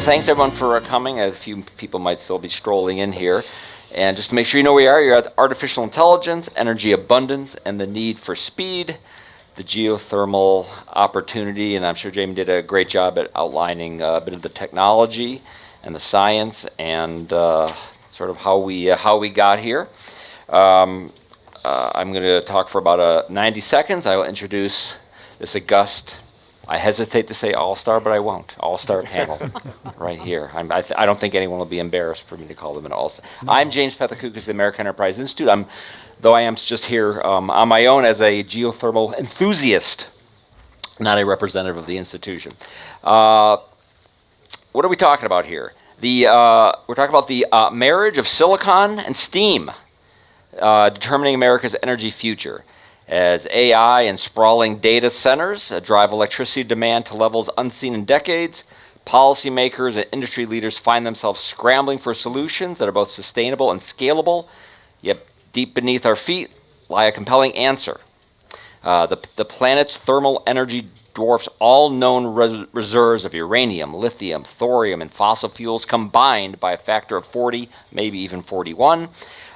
thanks everyone for coming. A few people might still be strolling in here. And just to make sure you know where you are, you're at artificial intelligence, energy abundance, and the need for speed, the geothermal opportunity. And I'm sure Jamie did a great job at outlining a bit of the technology and the science and sort of how we got here. I'm going to talk for about 90 seconds. I will introduce this august, I hesitate to say all-star, but I won't. All-star panel right here. I don't think anyone will be embarrassed for me to call them an all-star. No. I'm James Pethokoukis of the American Enterprise Institute. Though I am just here on my own as a geothermal enthusiast, not a representative of the institution. What are we talking about here? We're talking about the marriage of silicon and steam, determining America's energy future. As AI and sprawling data centers drive electricity demand to levels unseen in decades, policymakers and industry leaders find themselves scrambling for solutions that are both sustainable and scalable, yet deep beneath our feet lie a compelling answer. The planet's thermal energy dwarfs all known reserves of uranium, lithium, thorium, and fossil fuels combined by a factor of 40, maybe even 41.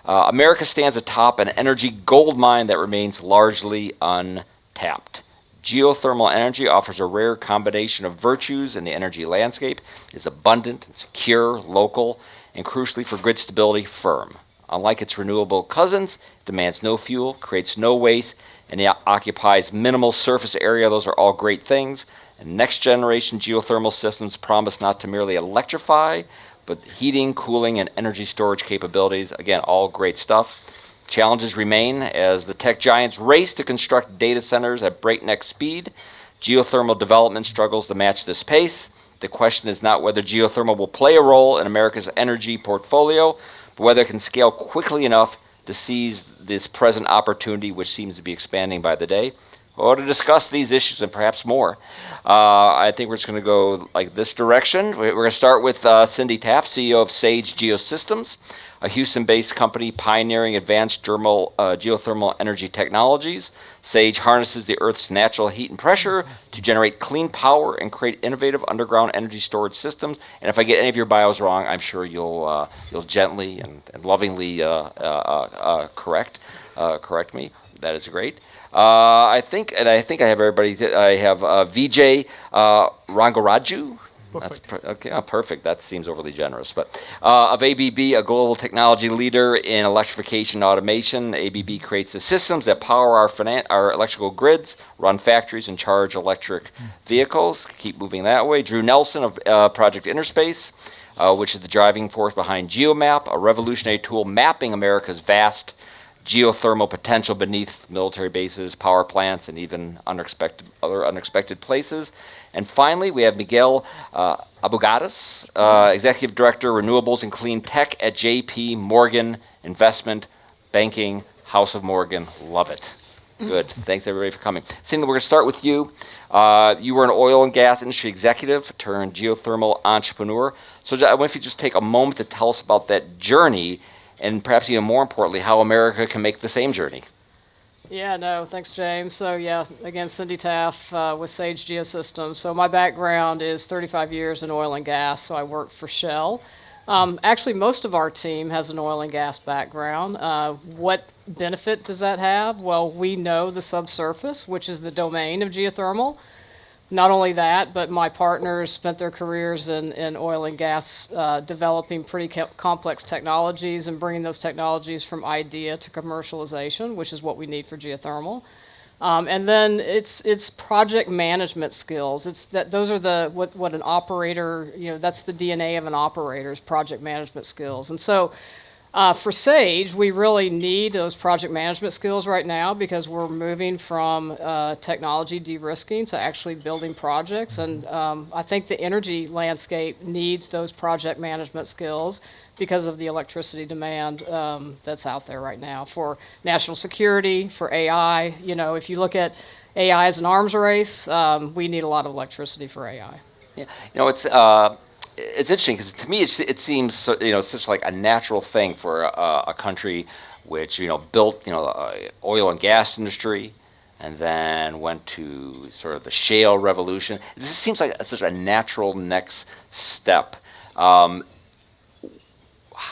America stands atop an energy gold mine that remains largely untapped. Geothermal energy offers a rare combination of virtues in the energy landscape. It is abundant and secure, local, and crucially for grid stability, firm. Unlike its renewable cousins, it demands no fuel, creates no waste, and it occupies minimal surface area. Those are all great things. And next generation geothermal systems promise not to merely electrify, but heating, cooling, and energy storage capabilities, again, all great stuff. Challenges remain as the tech giants race to construct data centers at breakneck speed. Geothermal development struggles to match this pace. The question is not whether geothermal will play a role in America's energy portfolio, but whether it can scale quickly enough to seize this present opportunity, which seems to be expanding by the day. Well, to discuss these issues and perhaps more, I think we're just going to go like this direction. We're going to start with Cindy Taft, CEO of Sage Geosystems, a Houston-based company pioneering advanced geothermal energy technologies. Sage harnesses the Earth's natural heat and pressure to generate clean power and create innovative underground energy storage systems. And if I get any of your bios wrong, I'm sure you'll gently and lovingly correct me. That is great. I think I have everybody. I have Vijay Rangaraju. Perfect. Okay, perfect. That seems overly generous, but of ABB, a global technology leader in electrification and automation. ABB creates the systems that power our electrical grids, run factories, and charge electric vehicles. Keep moving that way. Drew Nelson of Project Interspace, which is the driving force behind GeoMap, a revolutionary tool mapping America's vast geothermal potential beneath military bases, power plants, and even other unexpected places. And finally, we have Miguel Abogadas, Executive Director, Renewables and Clean Tech at JP Morgan Investment Banking, House of Morgan. Love it. Good. Thanks, everybody, for coming. Cindy, we're going to start with you. You were an oil and gas industry executive turned geothermal entrepreneur. So I wonder if you just take a moment to tell us about that journey and perhaps even more importantly, how America can make the same journey. Yeah, no, thanks, James. So yeah, again, Cindy Taft with Sage Geosystems. So my background is 35 years in oil and gas, so I worked for Shell. Actually, most of our team has an oil and gas background. What benefit does that have? Well, we know the subsurface, which is the domain of geothermal. Not only that, but my partners spent their careers in oil and gas developing pretty complex technologies and bringing those technologies from idea to commercialization, which is what we need for geothermal. And then it's project management skills. Those are what an operator, that's the DNA of an operator's project management skills. And so for Sage, we really need those project management skills right now because we're moving from technology de-risking to actually building projects. And I think the energy landscape needs those project management skills because of the electricity demand that's out there right now for national security, for AI. If you look at AI as an arms race, we need a lot of electricity for AI. Yeah, it's interesting because to me it seems such like a natural thing for a country which built oil and gas industry and then went to sort of the shale revolution. This seems like such a natural next step How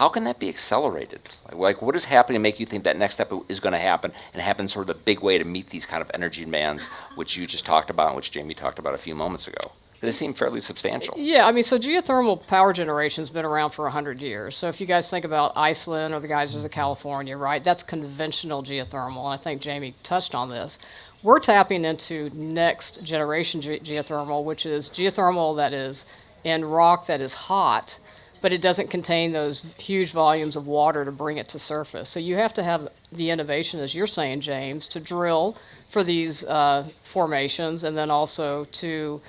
can that be accelerated? Like, what is happening to make you think that next step is going to happen and happen sort of the big way to meet these kind of energy demands, which you just talked about and which Jamie talked about a few moments ago? They seem fairly substantial. Yeah, I mean, so geothermal power generation has been around for 100 years. So if you guys think about Iceland or the geysers of California, right, that's conventional geothermal. And I think Jamie touched on this. We're tapping into next generation geothermal, which is geothermal that is in rock that is hot, but it doesn't contain those huge volumes of water to bring it to surface. So you have to have the innovation, as you're saying, James, to drill for these formations, and then also to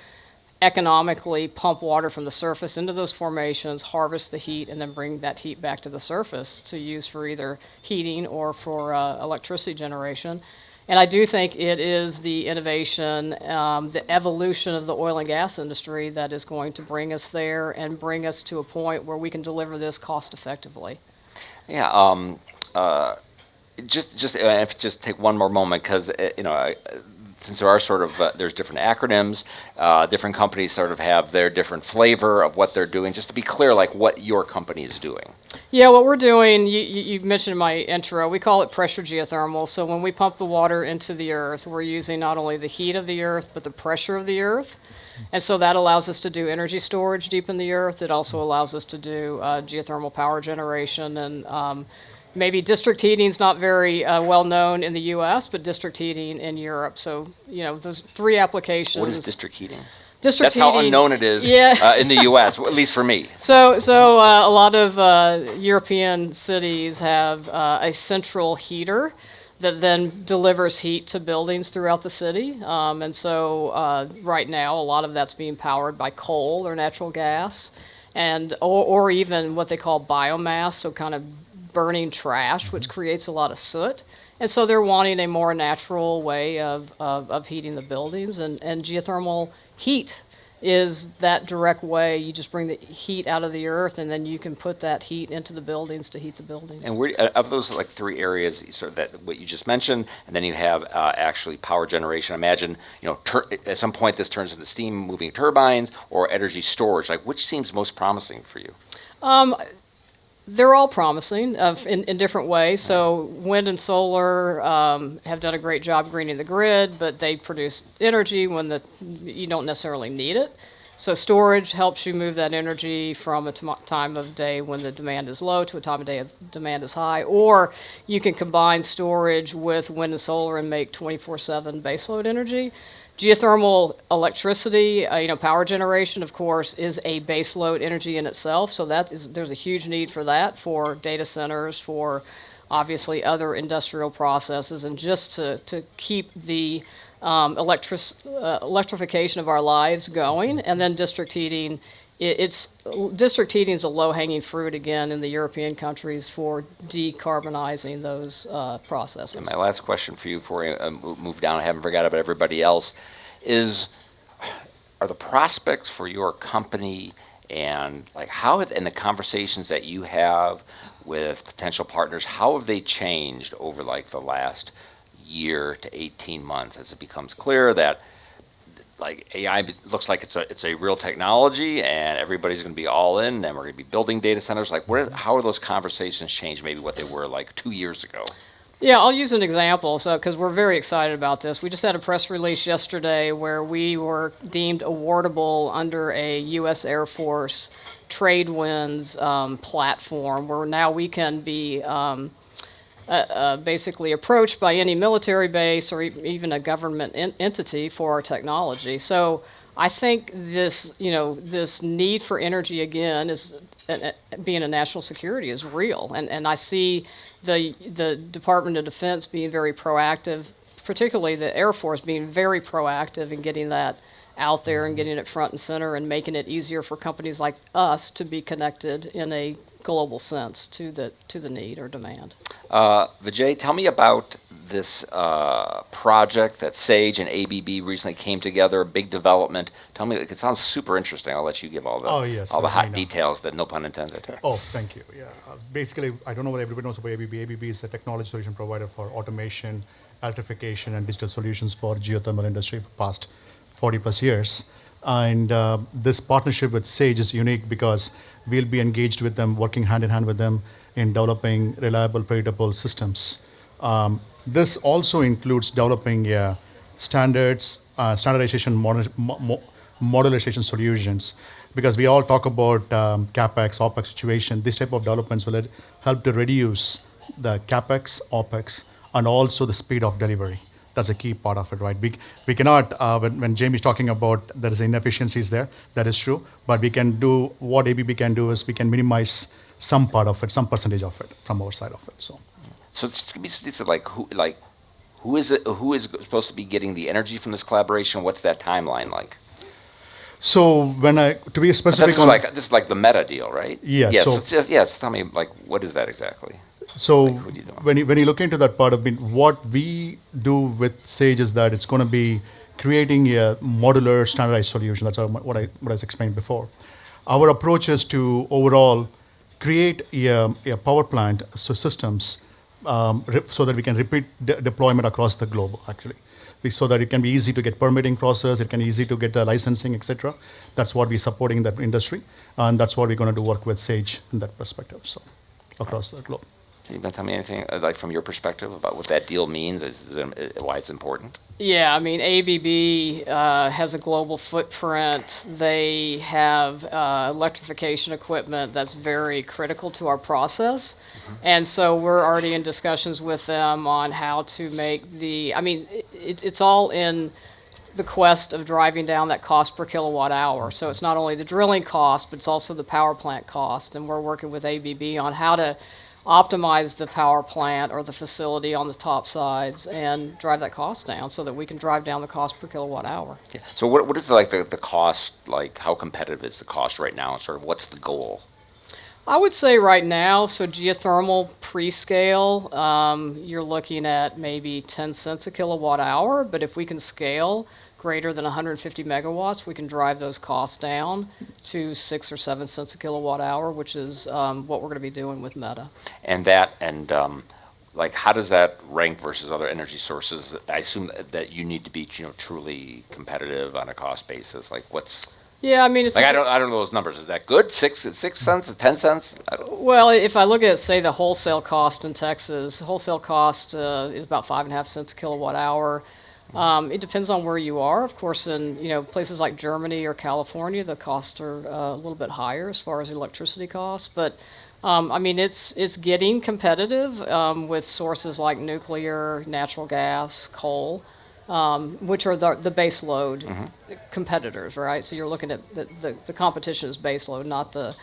economically pump water from the surface into those formations, harvest the heat, and then bring that heat back to the surface to use for either heating or for electricity generation. And I do think it is the innovation, the evolution of the oil and gas industry that is going to bring us there and bring us to a point where we can deliver this cost effectively. Yeah. Just take one more moment, because since there are sort of there's different acronyms, different companies sort of have their different flavor of what they're doing. Just to be clear, like what your company is doing. Yeah, what we're doing, you mentioned in my intro, we call it pressure geothermal. So when we pump the water into the earth, we're using not only the heat of the earth, but the pressure of the earth. And so that allows us to do energy storage deep in the earth. It also allows us to do geothermal power generation. And maybe district heating is not very well known in the U.S., but district heating in Europe. So, those three applications. What is district heating? District That's heating, how unknown it is in the U.S., at least for me. So a lot of European cities have a central heater that then delivers heat to buildings throughout the city. And so right now, a lot of that's being powered by coal or natural gas, and or even what they call biomass, so kind of burning trash, which creates a lot of soot. And so they're wanting a more natural way of heating the buildings, and geothermal heat is that direct way. You just bring the heat out of the earth, and then you can put that heat into the buildings to heat the buildings. And where, of those like three areas, sort of that what you just mentioned, and then you have actually power generation. Imagine, at some point this turns into steam moving turbines or energy storage. Like, which seems most promising for you? They're all promising in different ways. So wind and solar have done a great job greening the grid, but they produce energy when you don't necessarily need it. So storage helps you move that energy from a time of day when the demand is low to a time of day of demand is high. Or you can combine storage with wind and solar and make 24/7 baseload energy. Geothermal electricity, power generation, of course, is a baseload energy in itself. So there's a huge need for that for data centers, for obviously other industrial processes, and just to keep the electrification of our lives going. And then district heating, district heating is a low-hanging fruit again in the European countries for decarbonizing those processes. And my last question for you before we move down, I haven't forgot about everybody else, are the prospects for your company and like in the conversations that you have with potential partners, how have they changed over like the last year to 18 months as it becomes clear that like AI looks like it's a real technology and everybody's going to be all in and we're going to be building data centers? Like, how are those conversations changed maybe what they were like 2 years ago? Yeah, I'll use an example, because we're very excited about this. We just had a press release yesterday where we were deemed awardable under a U.S. Air Force trade winds platform, where now we can be basically approached by any military base or even a government entity for our technology. So I think this need for energy again is being a national security is real, and I see the Department of Defense being very proactive, particularly the Air Force being very proactive in getting that out there and getting it front and center and making it easier for companies like us to be connected in a global sense to the need or demand. Vijay, tell me about this project that SAGE and ABB recently came together, a big development. Tell me, it sounds super interesting. I'll let you give all the hot details, that no pun intended. Oh, thank you. Yeah, basically, I don't know what everybody knows about ABB. ABB is a technology solution provider for automation, electrification, and digital solutions for geothermal industry for past 40 plus years. And this partnership with Sage is unique because we'll be engaged with them, working hand in hand with them in developing reliable, predictable systems. This also includes developing standards, standardization, modularization solutions, because we all talk about CapEx, OpEx situation. This type of developments will help to reduce the CapEx, OpEx, and also the speed of delivery. That's a key part of it, right? We cannot, when Jamie's talking about there is inefficiencies there, that is true, but we can do, what ABB can do is we can minimize some part of it, some percentage of it from our side of it, so. So it's who is supposed to be getting the energy from this collaboration? What's that timeline like? So to be specific on. This is like the Meta deal, right? Yes. Yes. Yes. Tell me, what is that exactly? So what are you doing? when you look into that part of it, what we do with Sage is that it's going to be creating a modular standardized solution. That's what I was explained before. Our approach is to overall create a power plant systems so that we can repeat deployment across the globe, actually. So that it can be easy to get permitting process, it can be easy to get the licensing, etc. That's what we're supporting in that industry, and that's what we're going to do work with Sage in that perspective, so across the globe. Can you tell me anything, from your perspective, about what that deal means, why it's important? Yeah, I mean, ABB has a global footprint. They have electrification equipment that's very critical to our process. And so we're already in discussions with them on how to make it's all in the quest of driving down that cost per kilowatt hour. So it's not only the drilling cost, but it's also the power plant cost. And we're working with ABB on how to optimize the power plant or the facility on the top sides and drive that cost down so that we can drive down the cost per kilowatt hour. Yeah. So what is the cost, how competitive is the cost right now, and sort of what's the goal? I would say right now, so geothermal pre-scale, you're looking at maybe 10 cents a kilowatt hour, but if we can scale greater than 150 megawatts, we can drive those costs down to 6 or 7 cents a kilowatt hour, which is what we're going to be doing with Meta. And how does that rank versus other energy sources? I assume that you need to be, truly competitive on a cost basis. Yeah, I mean, it's I don't know those numbers. Is that good? 6 cents, 10 cents? Well, if I look at, say, the wholesale cost in Texas, wholesale cost is about 5.5 cents a kilowatt hour. It depends on where you are. Of course, in places like Germany or California, the costs are a little bit higher as far as electricity costs. But it's getting competitive with sources like nuclear, natural gas, coal, which are the base load competitors, right? So you're looking at the competition is base load, not the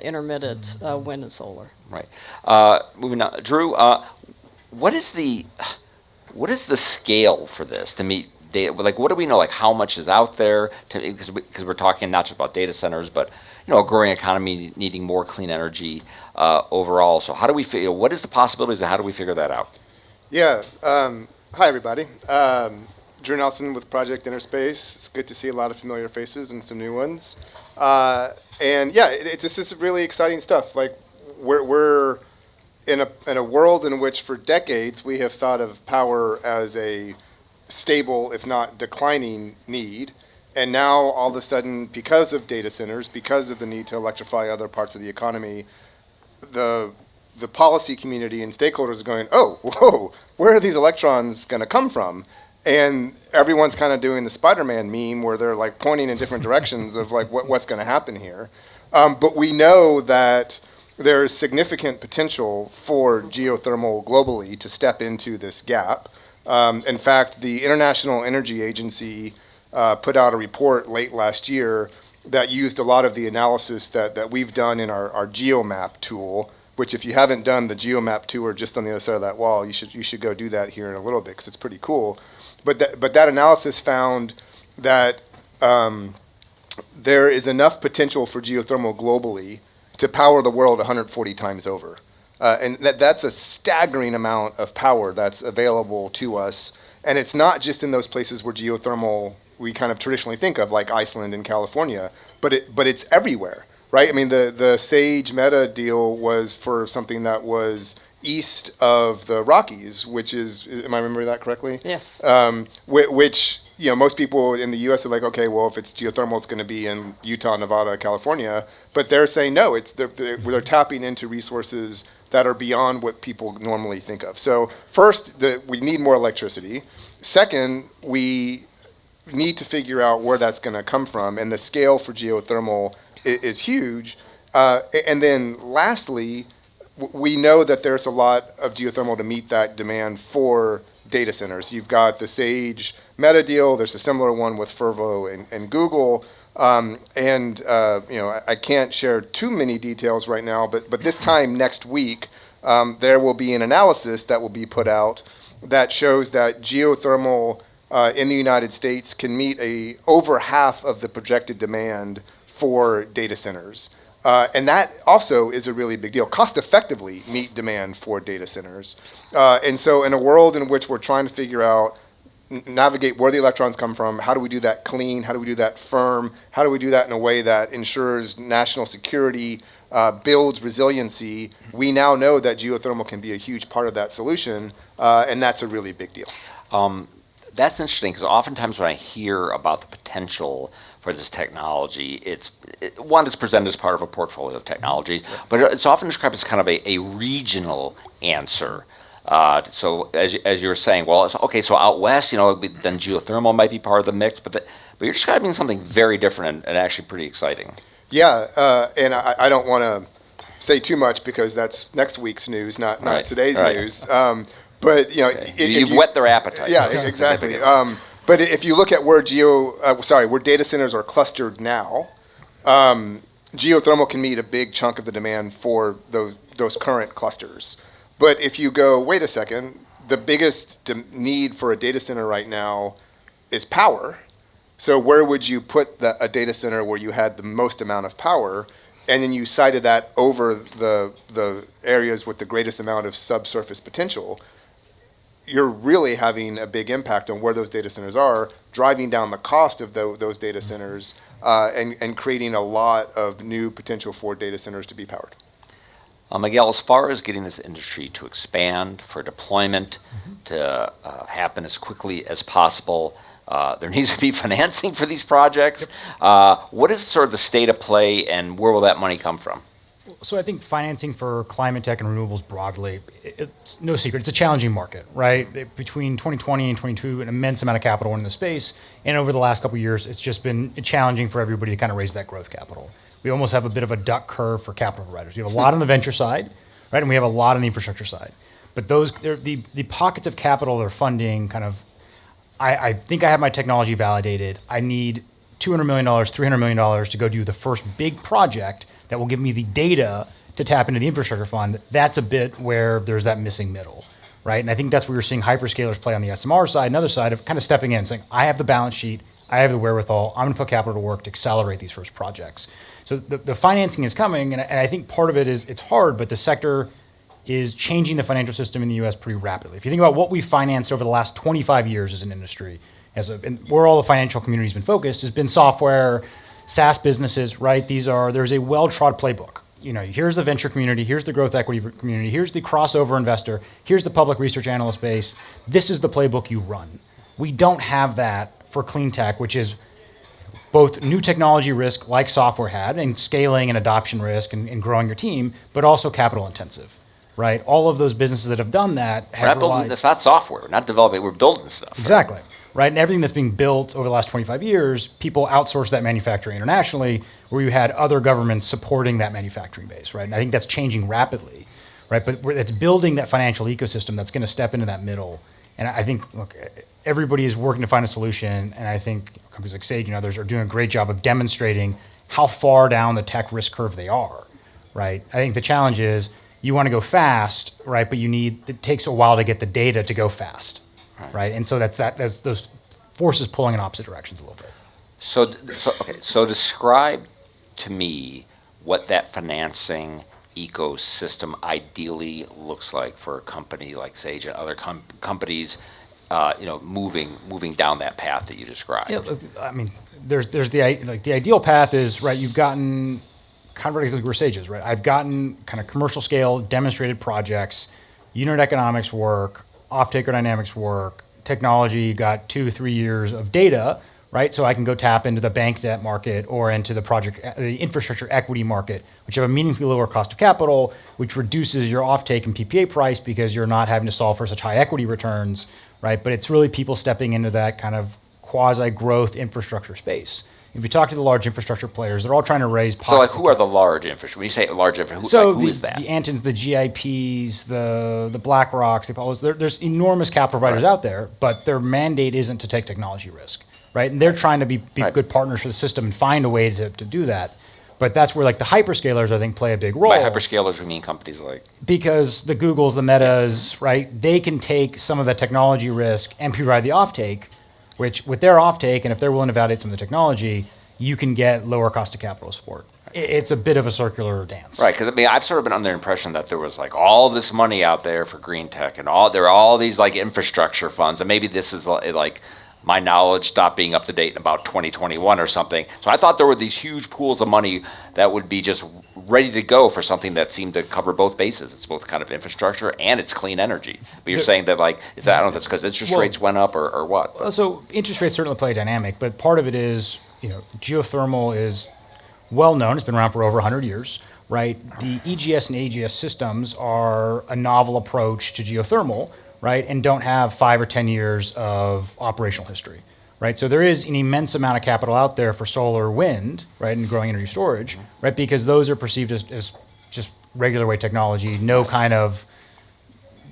intermittent wind and solar. Right. Moving on, Drew. What is the scale for this to meet data? What do we know? How much is out there? Because we're talking not just about data centers, but a growing economy needing more clean energy overall. So how do we figure? What is the possibilities, and how do we figure that out? Yeah. Hi, everybody. Drew Nelson with Project Interspace. It's good to see a lot of familiar faces and some new ones. This is really exciting stuff. We're in a world in which for decades we have thought of power as a stable, if not declining, need. And now all of a sudden, because of data centers, because of the need to electrify other parts of the economy, the policy community and stakeholders are going, oh, whoa, where are these electrons going to come from? And everyone's kind of doing the Spider-Man meme where they're pointing in different directions of what's going to happen here. But we know that there is significant potential for geothermal globally to step into this gap. In fact, the International Energy Agency put out a report late last year that used a lot of the analysis that we've done in our GeoMap tool, which if you haven't done the GeoMap tour just on the other side of that wall, you should go do that here in a little bit because it's pretty cool. But that analysis found that there is enough potential for geothermal globally to power the world 140 times over. And that's a staggering amount of power that's available to us. And it's not just in those places where geothermal we kind of traditionally think of, like Iceland and California, but it's everywhere, right? I mean, the Sage Meta deal was for something that was east of the Rockies, which is, am I remembering that correctly? Yes. Which most people in the U.S. are like, okay, well, if it's geothermal, it's going to be in Utah, Nevada, California. But they're saying no, they're tapping into resources that are beyond what people normally think of. So first, we need more electricity. Second, we need to figure out where that's going to come from, and the scale for geothermal is huge. And then lastly, we know that there's a lot of geothermal to meet that demand for data centers. You've got the Sage Meta deal. There's a similar one with Fervo and Google. I can't share too many details right now, but this time next week, there will be an analysis that will be put out that shows that geothermal in the United States can meet over half of the projected demand for data centers. And that also is a really big deal. Cost effectively meet demand for data centers. And so in a world in which we're trying to figure out, navigate where the electrons come from, how do we do that clean, how do we do that firm, how do we do that in a way that ensures national security, builds resiliency, we now know that geothermal can be a huge part of that solution, and that's a really big deal. That's interesting because oftentimes when I hear about the potential for this technology, it's presented as part of a portfolio of technologies, but it's often described as kind of a regional answer. So as you were saying, well, okay, so out west, then geothermal might be part of the mix, but you're describing something very different and actually pretty exciting. Yeah, and I don't want to say too much because that's next week's news, not today's news. But you've whet their appetite. Yeah, exactly. But if you look at where where data centers are clustered now, geothermal can meet a big chunk of the demand for those current clusters. But if you go, wait a second, the biggest need for a data center right now is power. So where would you put a data center where you had the most amount of power? And then you cited that over the areas with the greatest amount of subsurface potential. You're really having a big impact on where those data centers are, driving down the cost of those data centers, and creating a lot of new potential for data centers to be powered. Miguel, as far as getting this industry to expand, for deployment to happen as quickly as possible, there needs to be financing for these projects. What is sort of the state of play, and where will that money come from? So I think financing for climate tech and renewables broadly, it's no secret, it's a challenging market, right? Between 2020 and 2022, an immense amount of capital went into the space, and over the last couple of years, it's just been challenging for everybody to kind of raise that growth capital. We almost have a bit of a duck curve for capital providers. We have a lot on the venture side, right, and we have a lot on the infrastructure side. But the pockets of capital they're funding kind of, I think I have my technology validated. I need $200 million, $300 million to go do the first big project that will give me the data to tap into the infrastructure fund. That's a bit where there's that missing middle, right? And I think that's where you're seeing hyperscalers play on the SMR side, another side of kind of stepping in, saying, I have the balance sheet, I have the wherewithal, I'm gonna put capital to work to accelerate these first projects. So the financing is coming, and I think part of it is it's hard, but the sector is changing the financial system in the US pretty rapidly. If you think about what we financed over the last 25 years as an industry, and where all the financial community's been focused, has been software, SaaS businesses, right? There's a well-trod playbook. Here's the venture community, here's the growth equity community, here's the crossover investor, here's the public research analyst base. This is the playbook you run. We don't have that for clean tech, which is both new technology risk like software had, and scaling and adoption risk and growing your team, but also capital intensive, right? All of those businesses that have done that have it's not software, we're not developing, we're building stuff. Exactly. Right, and everything that's being built over the last 25 years, people outsource that manufacturing internationally, where you had other governments supporting that manufacturing base, right? And I think that's changing rapidly, right? But it's building that financial ecosystem that's going to step into that middle. And I think, look, everybody is working to find a solution, and I think companies like Sage and others are doing a great job of demonstrating how far down the tech risk curve they are, right? I think the challenge is you want to go fast, right? But it takes a while to get the data to go fast. Right, and so that's those forces pulling in opposite directions a little bit. So describe to me what that financing ecosystem ideally looks like for a company like Sage and other companies, moving down that path that you described. Yeah, I mean, there's the ideal path is, right, you've gotten kind of exactly where Sage is, right? I've gotten kind of commercial scale demonstrated projects, unit economics work, off-taker dynamics work, technology got 2-3 years of data, right? So I can go tap into the bank debt market or into the infrastructure equity market, which have a meaningfully lower cost of capital, which reduces your offtake and PPA price because you're not having to solve for such high equity returns, right? But it's really people stepping into that kind of quasi-growth infrastructure space. If you talk to the large infrastructure players, they're all trying to raise pockets. So, like, who are the large infrastructure? When you say large infrastructure, So who is that? The Antons, the GIPs, the BlackRocks, the Apollos, there's enormous capital providers out there, but their mandate isn't to take technology risk, right? And they're trying to be good partners for the system and find a way to do that. But that's where like the hyperscalers, I think, play a big role. By hyperscalers, we mean companies like... Because the Googles, the Metas, right, they can take some of that technology risk and provide the offtake, which with their offtake, and if they're willing to validate some of the technology, you can get lower cost of capital support. It's a bit of a circular dance. Right, because I mean, I've sort of been under the impression that there was like all this money out there for green tech, and there are all these like infrastructure funds, and maybe this is like my knowledge stopped being up to date in about 2021 or something. So I thought there were these huge pools of money that would be just ready to go for something that seemed to cover both bases. It's both kind of infrastructure and it's clean energy. But you're saying that like, is that, I don't know if it's because interest rates went up or what. But. So interest rates certainly play a dynamic, but part of it is, geothermal is well known. It's been around for over 100 years, right? The EGS and AGS systems are a novel approach to geothermal, right? And don't have 5 or 10 years of operational history, right? So there is an immense amount of capital out there for solar, wind, right, and growing energy storage, right? Because those are perceived as just regular way technology, no kind of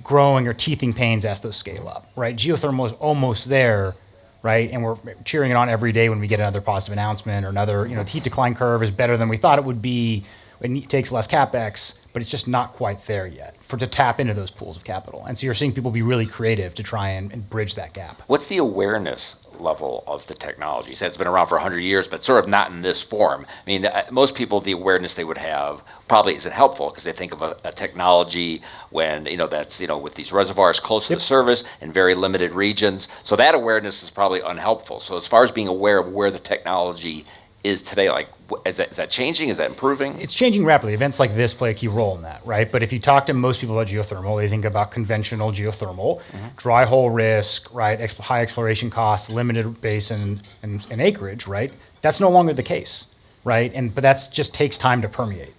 growing or teething pains as those scale up, right? Geothermal is almost there, right? And we're cheering it on every day when we get another positive announcement or another, the heat decline curve is better than we thought it would be. It takes less CapEx, but it's just not quite there yet to tap into those pools of capital. And so you're seeing people be really creative to try and bridge that gap. What's the awareness level of the technology? You said it's been around for 100 years, but sort of not in this form. I mean, most people, the awareness they would have probably isn't helpful because they think of a technology when, that's, with these reservoirs close to the surface in very limited regions. So that awareness is probably unhelpful. So as far as being aware of where the technology is today, like, is that changing? Is that improving? It's changing rapidly. Events like this play a key role in that, right? But if you talk to most people about geothermal, they think about conventional geothermal, dry hole risk, right? High exploration costs, limited basin and acreage, right? That's no longer the case, right? But that just takes time to permeate.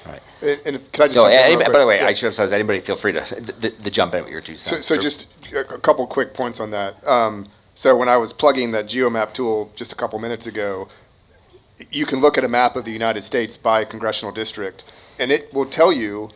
Right. And can I just by the way, I should have said, anybody feel free to jump in with your 2 cents. So just a couple quick points on that. So when I was plugging that GeoMap tool just a couple minutes ago, you can look at a map of the United States by congressional district, and it will tell you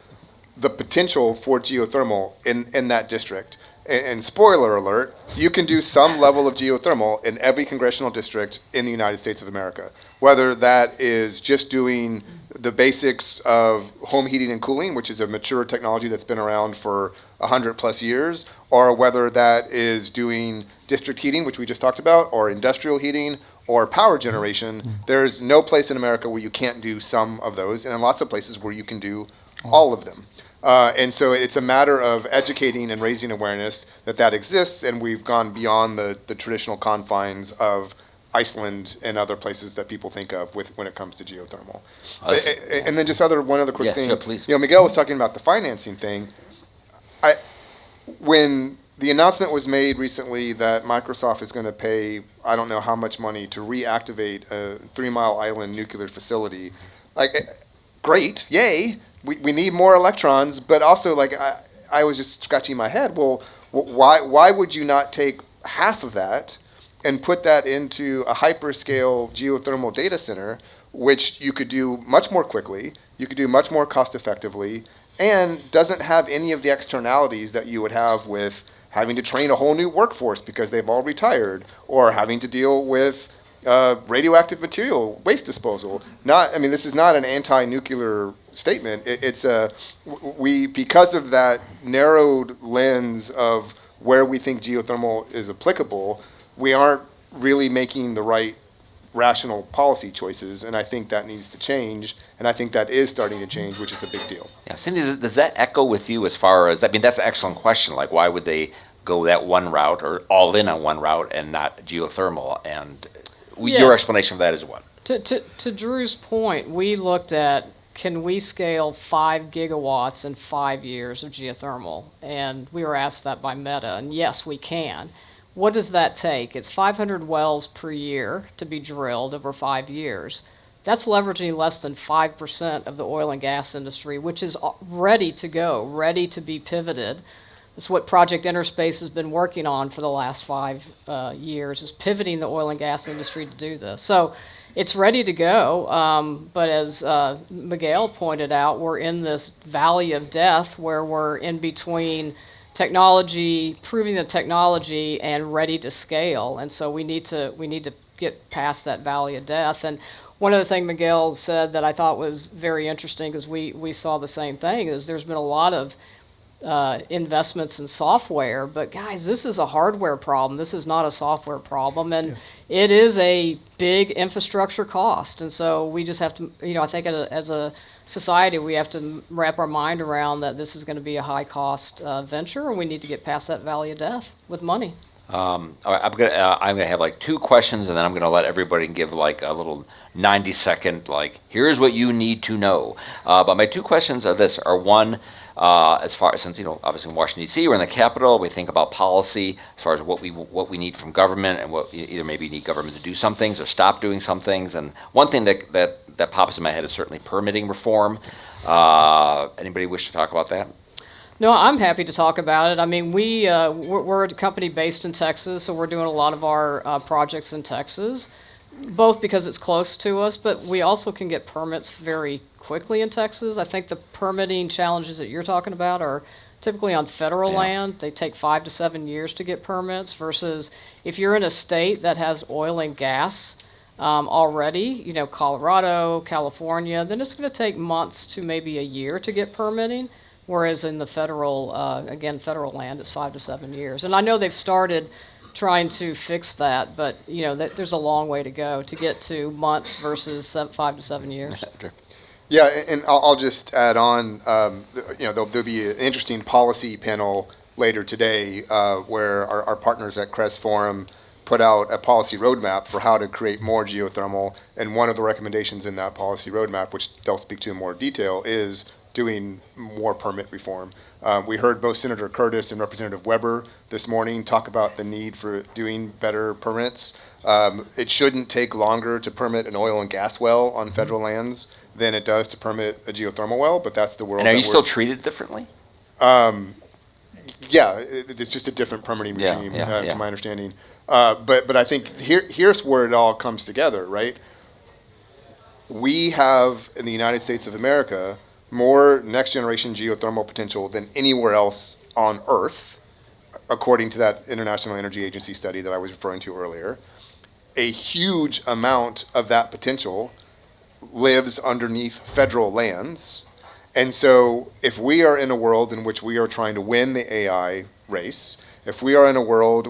the potential for geothermal in that district. And spoiler alert, you can do some level of geothermal in every congressional district in the United States of America. Whether that is just doing the basics of home heating and cooling, which is a mature technology that's been around for 100+ years, or whether that is doing district heating, which we just talked about, or industrial heating, or power generation. There's no place in America where you can't do some of those, and in lots of places where you can do all of them. And so it's a matter of educating and raising awareness that exists, and we've gone beyond the traditional confines of Iceland and other places that people think of when it comes to geothermal. And then just one other quick thing. Sure, please. Miguel was talking about the financing thing. When the announcement was made recently that Microsoft is going to pay, I don't know how much money to reactivate a 3 Mile Island nuclear facility. Like, great, yay, we need more electrons, but also, like, I was just scratching my head. Well, why would you not take half of that and put that into a hyperscale geothermal data center, which you could do much more quickly, you could do much more cost effectively, and doesn't have any of the externalities that you would have with having to train a whole new workforce because they've all retired, or having to deal with radioactive material waste disposal. This is not an anti-nuclear statement. Because of that narrowed lens of where we think geothermal is applicable, we aren't really making the right rational policy choices, and I think that needs to change, and I think that is starting to change, which is a big deal. Yeah, Cindy, does that echo with you as far as, that's an excellent question, like why would they go that one route or all in on one route and not geothermal? And your explanation of that is what? To Drew's point, we looked at can we scale 5 gigawatts in 5 years of geothermal? And we were asked that by Meta, and yes, we can. What does that take? It's 500 wells per year to be drilled over 5 years. That's leveraging less than 5% of the oil and gas industry, which is ready to go, ready to be pivoted. That's what Project Interspace has been working on for the last 5 years, is pivoting the oil and gas industry to do this. So it's ready to go, but as Miguel pointed out, we're in this valley of death where we're in between technology, proving the technology, and ready to scale. And so we need to get past that valley of death. And one other thing Miguel said that I thought was very interesting, because we saw the same thing, is there's been a lot of investments in software, but guys, this is a hardware problem. This is not a software problem, and Yes. it is a big infrastructure cost. And so we just have to, I think as a society, we have to wrap our mind around that this is going to be a high cost venture, and we need to get past that valley of death with money. All right, I'm gonna have like 2 questions, and then I'm gonna let everybody give like a little 90-second, like, here's what you need to know. But my 2 questions are this: are one, as far as, since obviously in Washington D.C. we're in the Capitol, we think about policy as far as what we need from government, and what either maybe you need government to do some things or stop doing some things. And one thing that pops in my head is certainly permitting reform. Anybody wish to talk about that? No, I'm happy to talk about it. I mean, we're a company based in Texas, so we're doing a lot of our projects in Texas, both because it's close to us, but we also can get permits very quickly in Texas. I think the permitting challenges that you're talking about are typically on federal land. They take 5 to 7 years to get permits, versus if you're in a state that has oil and gas already, Colorado, California, then it's going to take months to maybe a year to get permitting. Whereas in the federal land, it's 5 to 7 years. And I know they've started trying to fix that, but there's a long way to go to get to months versus 5 to 7 years. Yeah, and I'll just add on, there'll be an interesting policy panel later today where our partners at CRES Forum put out a policy roadmap for how to create more geothermal. And one of the recommendations in that policy roadmap, which they'll speak to in more detail, is doing more permit reform. We heard both Senator Curtis and Representative Weber this morning talk about the need for doing better permits. It shouldn't take longer to permit an oil and gas well on federal lands than it does to permit a geothermal well, but that's the world. And are you still treated differently? Yeah, it's just a different permitting regime, to my understanding. But I think here's where it all comes together, right? We have, in the United States of America, more next-generation geothermal potential than anywhere else on Earth, according to that International Energy Agency study that I was referring to earlier. A huge amount of that potential lives underneath federal lands. And so if we are in a world in which we are trying to win the AI race, if we are in a world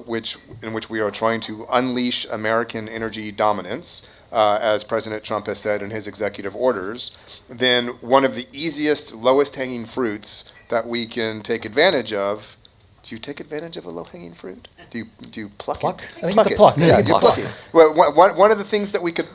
in which we are trying to unleash American energy dominance, as President Trump has said in his executive orders, then one of the easiest, lowest hanging fruits that we can take advantage of. Do you take advantage of a low-hanging fruit? Do you pluck it? I think it's a pluck. Yeah, you pluck it. Well, one of the things that we could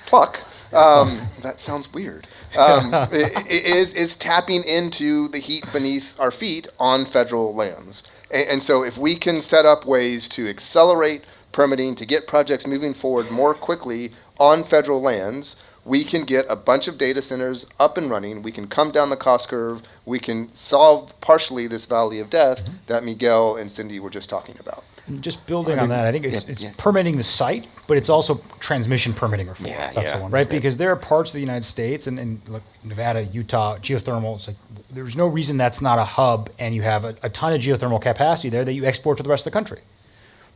pluck, that sounds weird, is tapping into the heat beneath our feet on federal lands. And so if we can set up ways to accelerate permitting, to get projects moving forward more quickly on federal lands, we can get a bunch of data centers up and running. We can come down the cost curve. We can solve partially this valley of death that Miguel and Cindy were just talking about. And just building on that, I think it's permitting the site, but it's also transmission permitting reform. That's the one. Right? Because there are parts of the United States and like Nevada, Utah, geothermal, it's like there's no reason that's not a hub and you have a ton of geothermal capacity there that you export to the rest of the country.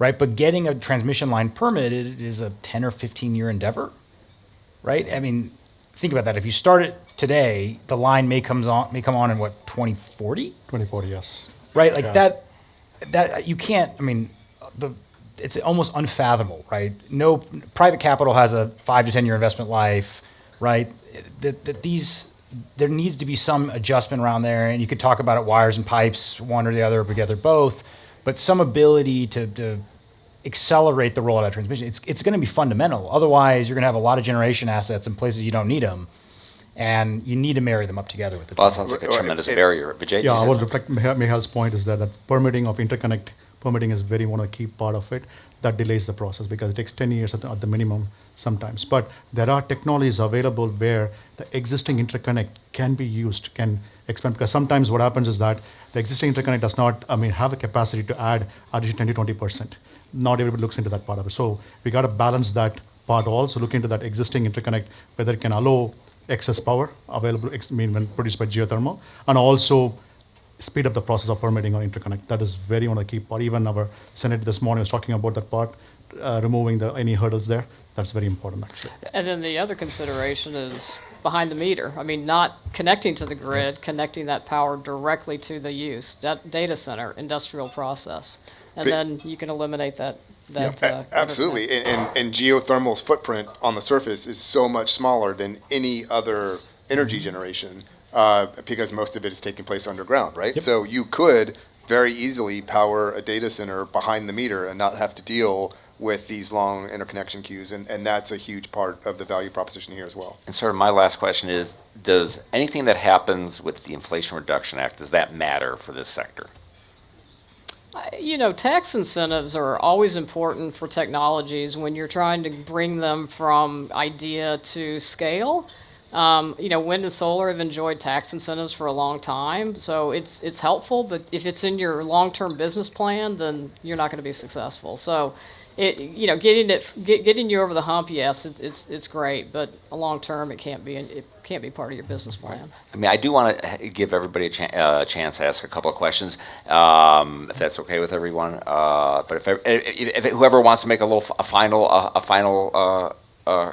Right? But getting a transmission line permitted is a 10 or 15 year endeavor. Right? I mean, think about that. If you start it today, the line may come on in what, 2040? 2040, yes. Right? Like that you can't, I mean, it's almost unfathomable, right? No private capital has a 5 to 10 year investment life, right? There needs to be some adjustment around there, and you could talk about it wires and pipes, one or the other, or together both, but some ability to accelerate the rollout of transmission. It's going to be fundamental. Otherwise, you're going to have a lot of generation assets in places you don't need them, And you need to marry them up together with the Well, that sounds like a tremendous barrier. Vijay, Yeah, I did would you- reflect Mihal's point is that the permitting of interconnect permitting is very one of the key part of it. That delays the process because it takes 10 years at the minimum sometimes. But there are technologies available where the existing interconnect can be used, can expand. Because sometimes what happens is that the existing interconnect does not, have a capacity to add additional 10 to 20%. Not everybody looks into that part of it. So we got to balance that part also, look into that existing interconnect, whether it can allow excess power available, when produced by geothermal, and also speed up the process of permitting on interconnect. That is very one of the key part. Even our Senate this morning was talking about that part, removing any hurdles there. That's very important, actually. And then the other consideration is behind the meter. I mean, not connecting to the grid, connecting that power directly to the use, that data center, industrial process. And But- then you can eliminate that. Absolutely, and geothermal's footprint on the surface is so much smaller than any other energy generation, because most of it is taking place underground, right? Yep. So you could very easily power a data center behind the meter and not have to deal with these long interconnection queues, and that's a huge part of the value proposition here as well. And sort of my last question is, does anything that happens with the Inflation Reduction Act, does that matter for this sector? Tax incentives are always important for technologies when you're trying to bring them from idea to scale. Wind and solar have enjoyed tax incentives for a long time, so it's helpful. But if it's in your long-term business plan, then you're not going to be successful. So, getting you over the hump, yes, it's great. But long term, it can't be part of your business plan. I mean, I do want to give everybody a chance to ask a couple of questions, if that's okay with everyone. But if whoever wants to make a final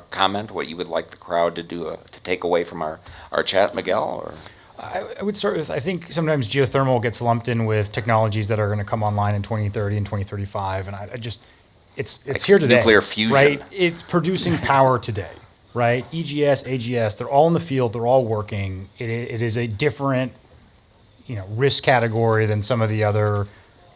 comment, what you would like the crowd to do to take away from our chat, Miguel? Or? I would start with, I think sometimes geothermal gets lumped in with technologies that are going to come online in 2030 and 2035, and it's Like here today. nuclear fusion. Right? It's producing power today, right? EGS, AGS, they're all in the field, they're all working. It is a different, risk category than some of the other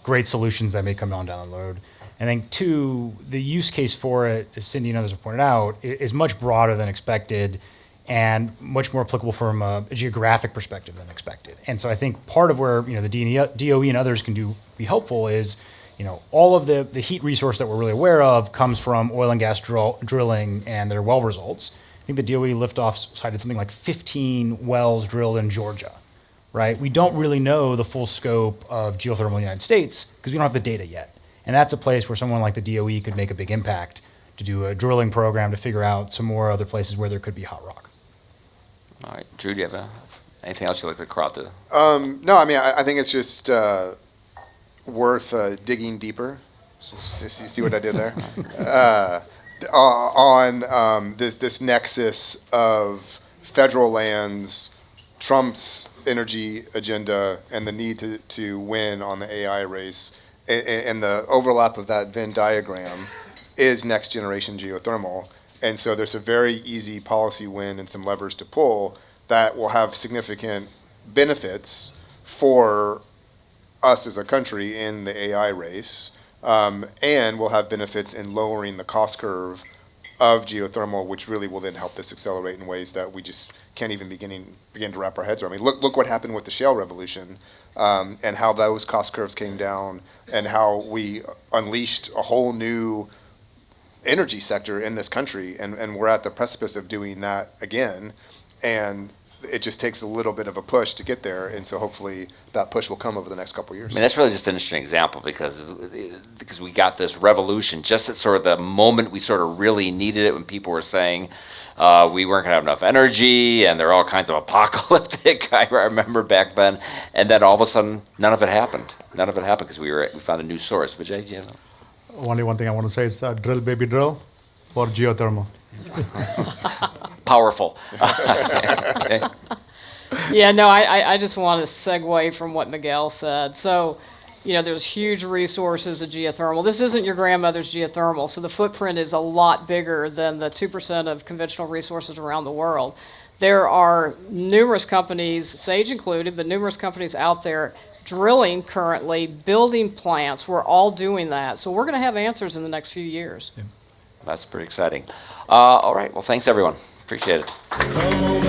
great solutions that may come down the road. And then two, the use case for it, as Cindy and others have pointed out, is much broader than expected and much more applicable from a geographic perspective than expected. And so I think part of where the DOE and others can be helpful is, all of the heat resource that we're really aware of comes from oil and gas drilling and their well results. I think the DOE liftoff cited something like 15 wells drilled in Georgia, right? We don't really know the full scope of geothermal in the United States because we don't have the data yet. And that's a place where someone like the DOE could make a big impact to do a drilling program to figure out some more other places where there could be hot rock. All right, Drew, do you have anything else you'd like the crowd to? No, I think it's just worth digging deeper. See what I did there? On this nexus of federal lands, Trump's energy agenda, and the need to win on the AI race, and the overlap of that Venn diagram is next generation geothermal. And so there's a very easy policy win and some levers to pull that will have significant benefits for us as a country in the AI race, and will have benefits in lowering the cost curve of geothermal, which really will then help this accelerate in ways that we just can't even begin to wrap our heads around. I mean, look what happened with the shale revolution, and how those cost curves came down, and how we unleashed a whole new energy sector in this country, and we're at the precipice of doing that again, and it just takes a little bit of a push to get there, and so hopefully that push will come over the next couple of years. I mean, that's really just an interesting example because we got this revolution just at sort of the moment we sort of really needed it, when people were saying we weren't going to have enough energy and there are all kinds of apocalyptic, I remember back then, and then all of a sudden none of it happened. None of it happened because we found a new source. Vijay, do you have Only one thing I want to say is drill, baby, drill for geothermal. Powerful. Okay. Yeah, no, I just want to segue from what Miguel said. So, there's huge resources of geothermal. This isn't your grandmother's geothermal, so the footprint is a lot bigger than the 2% of conventional resources around the world. There are numerous companies, Sage included, but numerous companies out there drilling currently, building plants. We're all doing that. So we're going to have answers in the next few years. That's pretty exciting. All right. Well, thanks, everyone. Appreciate it.